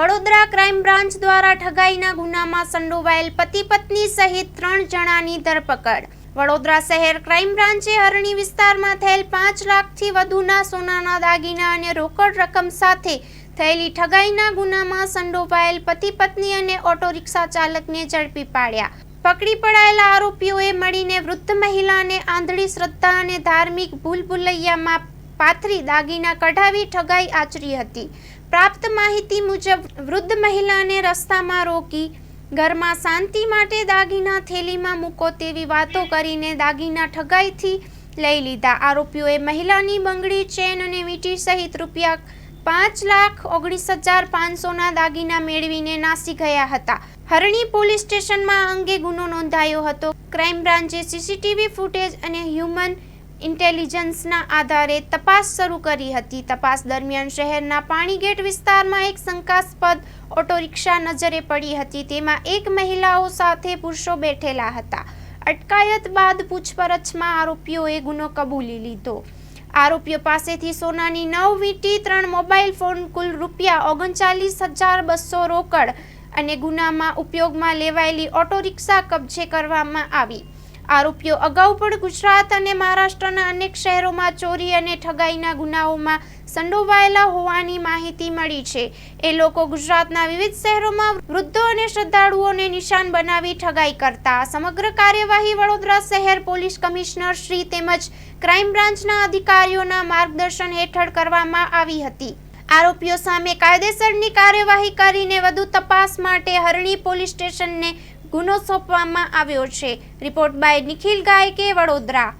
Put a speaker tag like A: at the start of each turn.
A: Vadodara crime branch દ્વારા ઠગાઈના ગુનામાં સંડોવાયેલ પતિ પત્ની સહિત 3 જણાની ધરપકડ। વડોદરા શહેર ક્રાઇમ બ્રાન્ચે હરણી વિસ્તારમાં થયેલ 5 લાખથી વધુના સોનાના દાગીના અને રોકડ રકમ સાથે થયેલી ઠગાઈના ગુનામાં સંડોવાયેલ પતિ પત્ની અને ઓટો રિક્ષા ચાલકને ઝડપી પાડ્યા। પકડી પડાયેલા આરોપીઓએ મળીને વૃદ્ધ મહિલાને આંધળી શ્રદ્ધા અને ધાર્મિક ભૂલભુલૈયામાં પાથરી દાગીના કઢાવી ઠગાઈ આચરી હતી। પ્રાપ્ત માહિતી મુજબ વૃદ્ધ મહિલાને રસ્તામાં રોકી ઘરમાં શાંતિ માટે દાગીના થેલીમાં મૂકો તેવી વાતો કરીને દાગીના ઠગાઈથી લઈ લીધા। આરોપીઓએ મહિલાની બંગડી, ચેન અને વીંટી સહિત રૂપિયા 5,19,500ના દાગીના મેળવીને નાસી ગયા હતા। હરણી પોલીસ સ્ટેશનમાં આ અંગે ગુનો નોંધાયો હતો। ક્રાઇમ બ્રાન્ચે સીસીટીવી ફૂટેજ અને હ્યુમન ઇન્ટેલિજન્સના આધારે તપાસ શરૂ કરી હતી। તપાસ દરમિયાન શહેરના પાણીગેટ વિસ્તારમાં એક શંકાસ્પદ ઓટો રિક્ષા નજરે પડી હતી। તેમાં એક મહિલાઓ સાથે પુરુષો બેઠેલા હતા। અટકાયત બાદ પૂછપરછમાં આરોપીઓએ ગુનો કબૂલી લીધો। આરોપીઓ પાસેથી સોનાની 9 વીંટી, 3 મોબાઈલ ફોન, કુલ રૂપિયા 39,200 રોકડ અને ગુનામાં ઉપયોગમાં લેવાયેલી ઓટો રિક્ષા કબજે કરવામાં આવી। આરોપીઓ અગાઉ પણ ગુજરાત અને મહારાષ્ટ્રના અનેક શહેરોમાં ચોરી અને ઠગાઈના ગુનાઓમાં સંડોવાયેલા હોવાની માહિતી મળી છે। એ લોકો ગુજરાતના વિવિધ શહેરોમાં વૃદ્ધો અને શ્રદ્ધાળુઓને નિશાન બનાવી ઠગાઈ કરતા। સમગ્ર કાર્યવાહી વડોદરા શહેર પોલીસ કમિશનર શ્રી તેમજ ક્રાઇમ બ્રાન્ચના અધિકારીઓના માર્ગદર્શન હેઠળ કરવામાં આવી હતી। આરોપીઓ સામે કાયદેસરની કાર્યવાહી કરીને વધુ તપાસ માટે હરણી પોલીસ સ્ટેશનને ગુનો સોંપવામાં આવ્યો છે। Report by Nikhil Gayke, Vadodara.